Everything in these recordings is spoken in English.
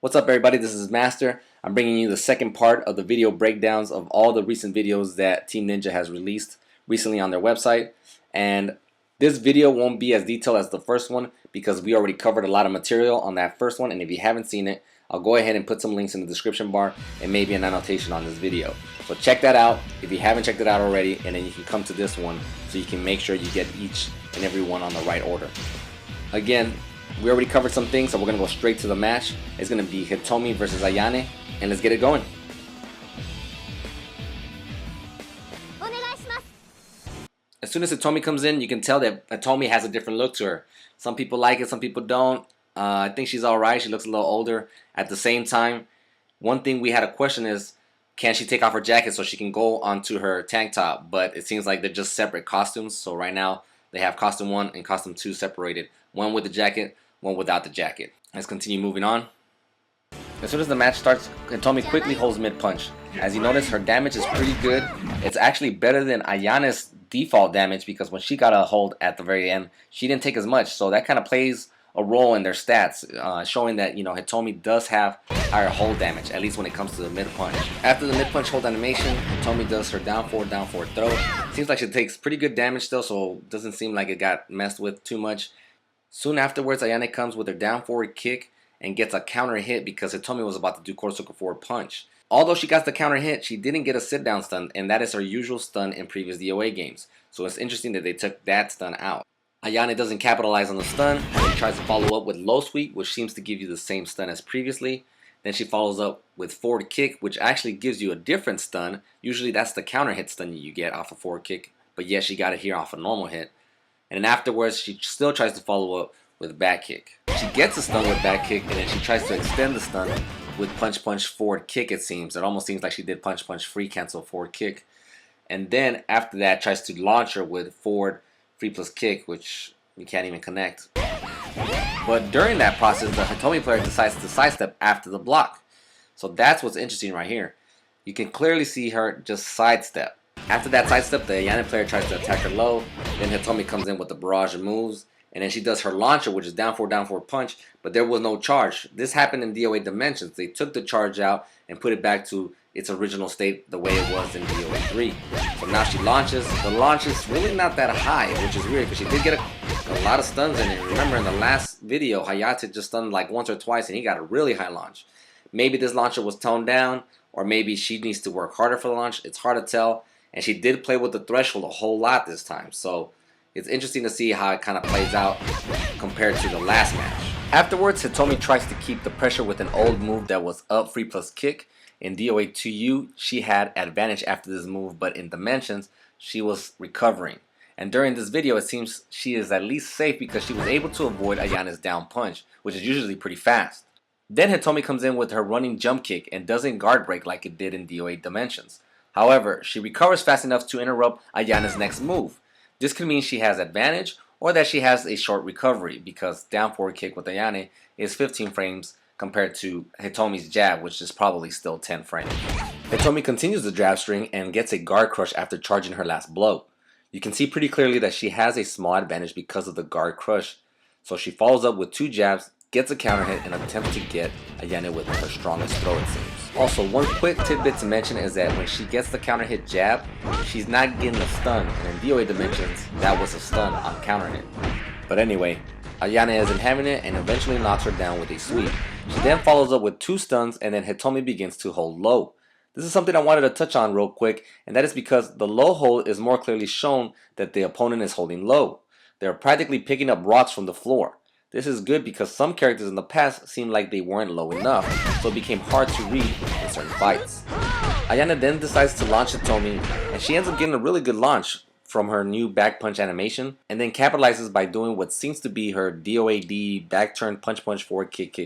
What's up everybody, this is Master. I'm bringing you the second part of the video breakdowns of all the recent videos that Team Ninja has released recently on their website. And this video won't be as detailed as the first one because we already covered a lot of material on that first one, and if you haven't seen it, I'll go ahead and put some links in the description bar and maybe an annotation on this video. So check that out if you haven't checked it out already, and then you can come to this one so you can make sure you get each and every one on the right order. Again, we already covered some things, so we're going to go straight to the match. It's going to be Hitomi versus Ayane, and let's get it going. As soon as Hitomi comes in, you can tell that Hitomi has a different look to her. Some people like it, some people don't. I think she's alright. She looks a little older. At the same time, one thing we had a question is, can she take off her jacket so she can go onto her tank top? But it seems like they're just separate costumes. So right now, they have costume 1 and costume 2 separated. One with the jacket, one without the jacket. Let's continue moving on. As soon as the match starts, Hitomi quickly holds mid-punch. As you notice, her damage is pretty good. It's actually better than Ayane's default damage because when she got a hold at the very end, she didn't take as much. So that kind of plays a role in their stats, showing that, you know, Hitomi does have higher hold damage, at least when it comes to the mid-punch. After the mid-punch hold animation, Hitomi does her down forward throw. Seems like she takes pretty good damage still, so it doesn't seem like it got messed with too much. Soon afterwards, Ayane comes with her down forward kick and gets a counter hit because Hitomi was about to do quarter circle forward punch. Although she got the counter hit, she didn't get a sit down stun, and that is her usual stun in previous DOA games. So it's interesting that they took that stun out. Ayane doesn't capitalize on the stun, and tries to follow up with low sweep, which seems to give you the same stun as previously. Then she follows up with forward kick, which actually gives you a different stun. Usually that's the counter hit stun you get off a forward kick, but yes, she got it here off a normal hit. And then afterwards, she still tries to follow up with back kick. She gets a stun with back kick, and then she tries to extend the stun with punch forward kick, it seems. It almost seems like she did punch free cancel forward kick. And then after that, tries to launch her with forward free plus kick, which we can't even connect. But during that process, the Hitomi player decides to sidestep after the block. So that's what's interesting right here. You can clearly see her just sidestep. After that sidestep, the Ayane player tries to attack her low. Then Hitomi comes in with the barrage of moves. And then she does her launcher, which is down forward punch. But there was no charge. This happened in DOA Dimensions. They took the charge out and put it back to its original state the way it was in DOA3. So now she launches. The launch is really not that high, which is weird because she did get a lot of stuns in it. Remember in the last video, Hayate just stunned like once or twice and he got a really high launch. Maybe this launcher was toned down, or maybe she needs to work harder for the launch. It's hard to tell. And she did play with the threshold a whole lot this time. So it's interesting to see how it kind of plays out compared to the last match. Afterwards, Hitomi tries to keep the pressure with an old move that was up free plus kick. In DOA2U, she had advantage after this move, but in Dimensions, she was recovering. And during this video, it seems she is at least safe because she was able to avoid Ayane's down punch, which is usually pretty fast. Then Hitomi comes in with her running jump kick and doesn't guard break like it did in DOA Dimensions. However, she recovers fast enough to interrupt Ayane's next move. This could mean she has advantage or that she has a short recovery because down forward kick with Ayane is 15 frames compared to Hitomi's jab, which is probably still 10 frames. Hitomi continues the jab string and gets a guard crush after charging her last blow. You can see pretty clearly that she has a small advantage because of the guard crush. So she follows up with 2 jabs, gets a counter hit, and attempts to get Ayane with her strongest throw, it seems. Also, one quick tidbit to mention is that when she gets the counter hit jab, she's not getting a stun, and in DOA Dimensions, that was a stun on counter hit. But anyway, Ayane isn't having it and eventually knocks her down with a sweep. She then follows up with 2 stuns, and then Hitomi begins to hold low. This is something I wanted to touch on real quick, and that is because the low hold is more clearly shown that the opponent is holding low. They're practically picking up rocks from the floor. This is good because some characters in the past seemed like they weren't low enough, so it became hard to read in certain fights. Ayane then decides to launch Hitomi, and she ends up getting a really good launch from her new back punch animation, and then capitalizes by doing what seems to be her DOAD back turn punch forward kick,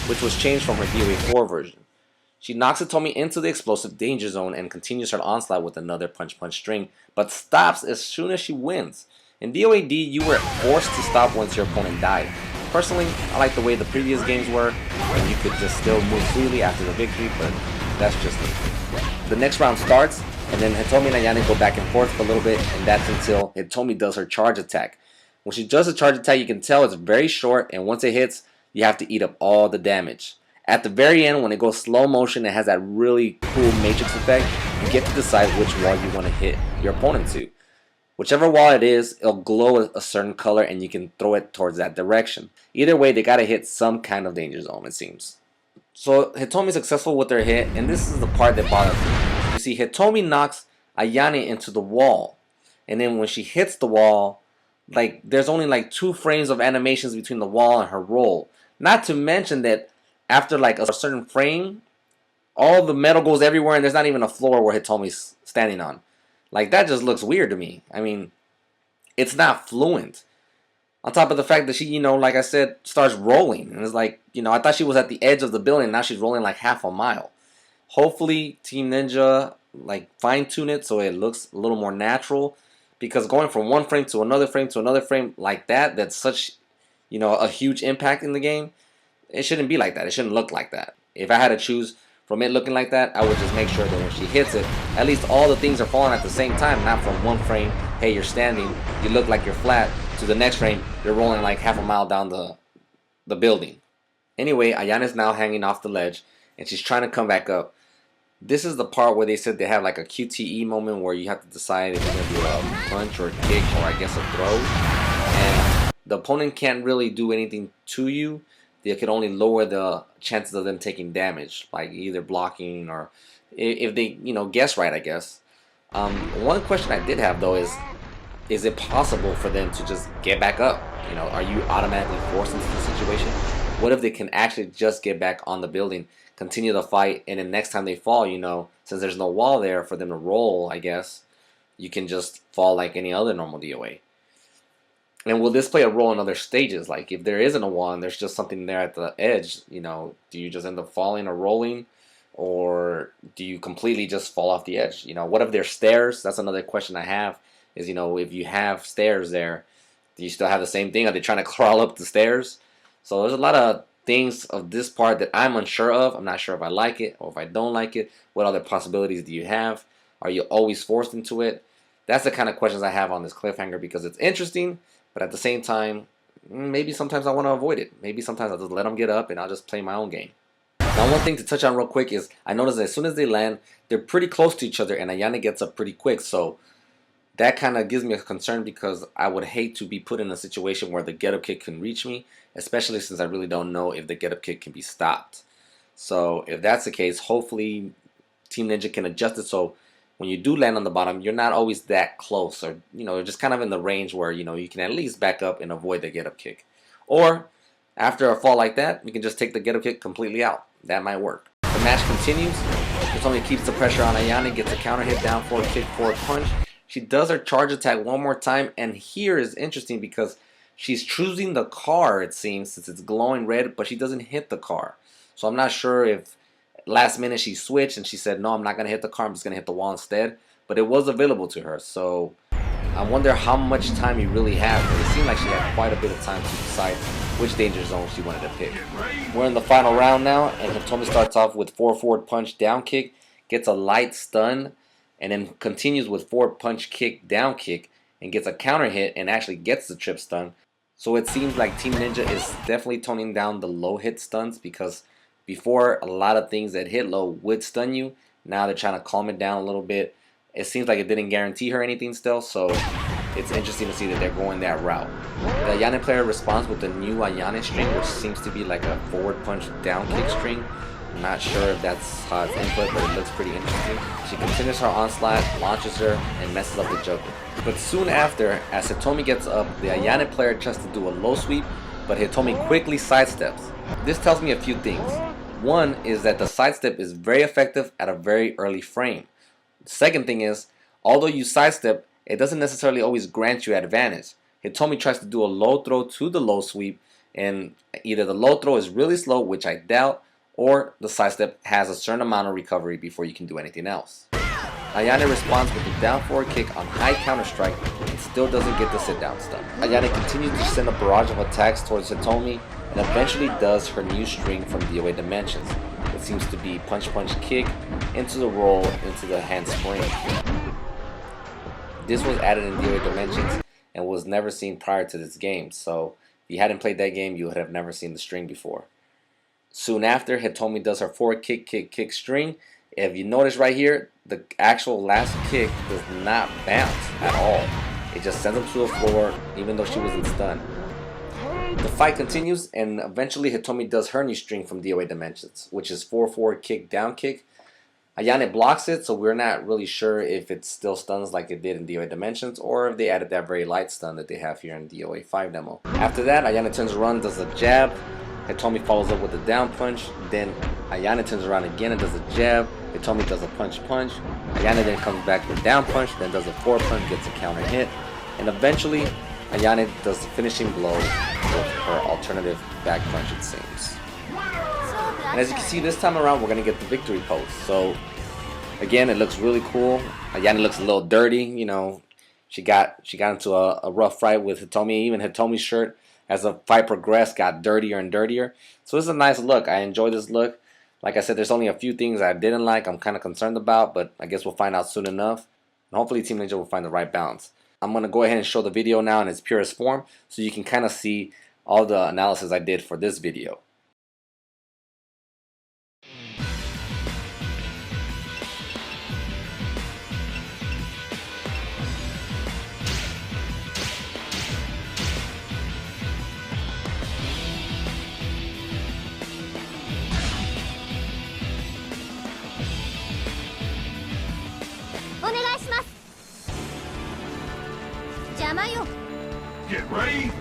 which was changed from her DOA4 version. She knocks Hitomi into the explosive danger zone and continues her onslaught with another punch string, but stops as soon as she wins. In DOAD, you were forced to stop once your opponent died. Personally, I like the way the previous games were, and you could just still move freely after the victory, but that's just me. The next round starts, and then Hitomi and Ayane go back and forth for a little bit, and that's until Hitomi does her charge attack. When she does a charge attack, you can tell it's very short, and once it hits, you have to eat up all the damage. At the very end, when it goes slow motion, it has that really cool matrix effect. You get to decide which wall you want to hit your opponent to. Whichever wall it is, it'll glow a certain color and you can throw it towards that direction. Either way, they gotta hit some kind of danger zone, it seems. So Hitomi's successful with their hit, and this is the part that bothers me. You see, Hitomi knocks Ayane into the wall, and then when she hits the wall, like there's only like 2 frames of animations between the wall and her roll. Not to mention that after like a certain frame, all the metal goes everywhere and there's not even a floor where Hitomi's standing on. Like, that just looks weird to me. I mean, it's not fluent. On top of the fact that she, you know, like I said, starts rolling. And it's like, you know, I thought she was at the edge of the building. Now she's rolling like half a mile. Hopefully, Team Ninja, like, fine-tune it so it looks a little more natural. Because going from one frame to another frame like that, that's such, you know, a huge impact in the game. It shouldn't be like that. It shouldn't look like that. If I had to choose from it looking like that, I would just make sure that when she hits it, at least all the things are falling at the same time, not from one frame, hey, you're standing, you look like you're flat, to the next frame, you're rolling like half a mile down the building. Anyway, Ayane's now hanging off the ledge, and she's trying to come back up. This is the part where they said they have like a QTE moment where you have to decide if you're going to do a punch or a kick or I guess a throw. And the opponent can't really do anything to you. They could only lower the chances of them taking damage, like either blocking or if they, you know, guess right, I guess. One question I did have though is it possible for them to just get back up? You know, are you automatically forced into the situation? What if they can actually just get back on the building, continue the fight, and then next time they fall, you know, since there's no wall there for them to roll, I guess, you can just fall like any other normal DOA. And will this play a role in other stages? Like, if there isn't a wall and there's just something there at the edge, you know, do you just end up falling or rolling? Or do you completely just fall off the edge? You know, what if there's stairs? That's another question I have is, you know, if you have stairs there, do you still have the same thing? Are they trying to crawl up the stairs? So there's a lot of things of this part that I'm unsure of. I'm not sure if I like it or if I don't like it. What other possibilities do you have? Are you always forced into it? That's the kind of questions I have on this cliffhanger because it's interesting. But at the same time, maybe sometimes I want to avoid it. Maybe sometimes I'll just let them get up and I'll just play my own game. Now, one thing to touch on real quick is I noticed that as soon as they land, they're pretty close to each other and Ayane gets up pretty quick. So that kind of gives me a concern because I would hate to be put in a situation where the get-up kick can reach me, especially since I really don't know if the get-up kick can be stopped. So if that's the case, hopefully Team Ninja can adjust it so when you do land on the bottom, you're not always that close, or you know, just kind of in the range where you know you can at least back up and avoid the get-up kick. Or after a fall like that, you can just take the get-up kick completely out. That might work. The match continues. Hitomi keeps the pressure on Ayane, gets a counter hit, down forward kick, forward punch. She does her charge attack one more time, and here is interesting because she's choosing the car, it seems, since it's glowing red, but she doesn't hit the car. So I'm not sure if last minute she switched and she said, no, I'm not going to hit the car, I'm just going to hit the wall instead. But it was available to her. So I wonder how much time you really have. Because it seemed like she had quite a bit of time to decide which danger zone she wanted to pick. We're in the final round now. And Hitomi starts off with forward punch, down kick. Gets a light stun. And then continues with forward punch, kick, down kick. And gets a counter hit and actually gets the trip stun. So it seems like Team Ninja is definitely toning down the low hit stuns because before, a lot of things that hit low would stun you. Now they're trying to calm it down a little bit. It seems like it didn't guarantee her anything still, so it's interesting to see that they're going that route. The Ayane player responds with the new Ayane string, which seems to be like a forward punch down kick string. I'm not sure if that's how it's input, but it looks pretty interesting. She continues her onslaught, launches her, and messes up the Joker. But soon after, as Hitomi gets up, the Ayane player tries to do a low sweep, but Hitomi quickly sidesteps. This tells me a few things. One is that the sidestep is very effective at a very early frame. The second thing is, although you sidestep, it doesn't necessarily always grant you advantage. Hitomi tries to do a low throw to the low sweep, and either the low throw is really slow, which I doubt, or the sidestep has a certain amount of recovery before you can do anything else. Ayane responds with a down forward kick on high counter strike and still doesn't get the sit down stun. Ayane continues to send a barrage of attacks towards Hitomi and eventually does her new string from DOA Dimensions. It seems to be punch punch kick into the roll into the handspring. This was added in DOA Dimensions and was never seen prior to this game, so if you hadn't played that game you would have never seen the string before. Soon after, Hitomi does her forward kick, kick, kick string. If you notice right here, the actual last kick does not bounce at all. It just sends them to the floor, even though she wasn't stunned. The fight continues, and eventually Hitomi does her new string from DOA Dimensions, which is 4 forward kick, down kick. Ayane blocks it, so we're not really sure if it still stuns like it did in DOA Dimensions, or if they added that very light stun that they have here in DOA5 Demo. After that, Ayane turns around, does a jab. Hitomi follows up with a down punch. Then Ayane turns around again and does a jab. Hitomi does a punch. Ayane then comes back with a down punch, then does a forward punch, gets a counter hit. And eventually, Ayane does the finishing blow with her alternative back punch, it seems. And as you can see, this time around, we're going to get the victory pose. So, again, it looks really cool. Ayane looks a little dirty, you know. She got into a rough fight with Hitomi. Even Hitomi's shirt, as the fight progressed, got dirtier and dirtier. So this is a nice look. I enjoy this look. Like I said, there's only a few things I didn't like, I'm kind of concerned about, but I guess we'll find out soon enough. And hopefully Team Ninja will find the right balance. I'm going to go ahead and show the video now in its purest form, so you can kind of see all the analysis I did for this video. Get ready.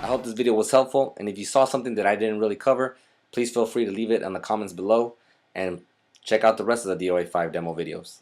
I hope this video was helpful, and if you saw something that I didn't really cover, please feel free to leave it in the comments below, and check out the rest of the DOA5 demo videos.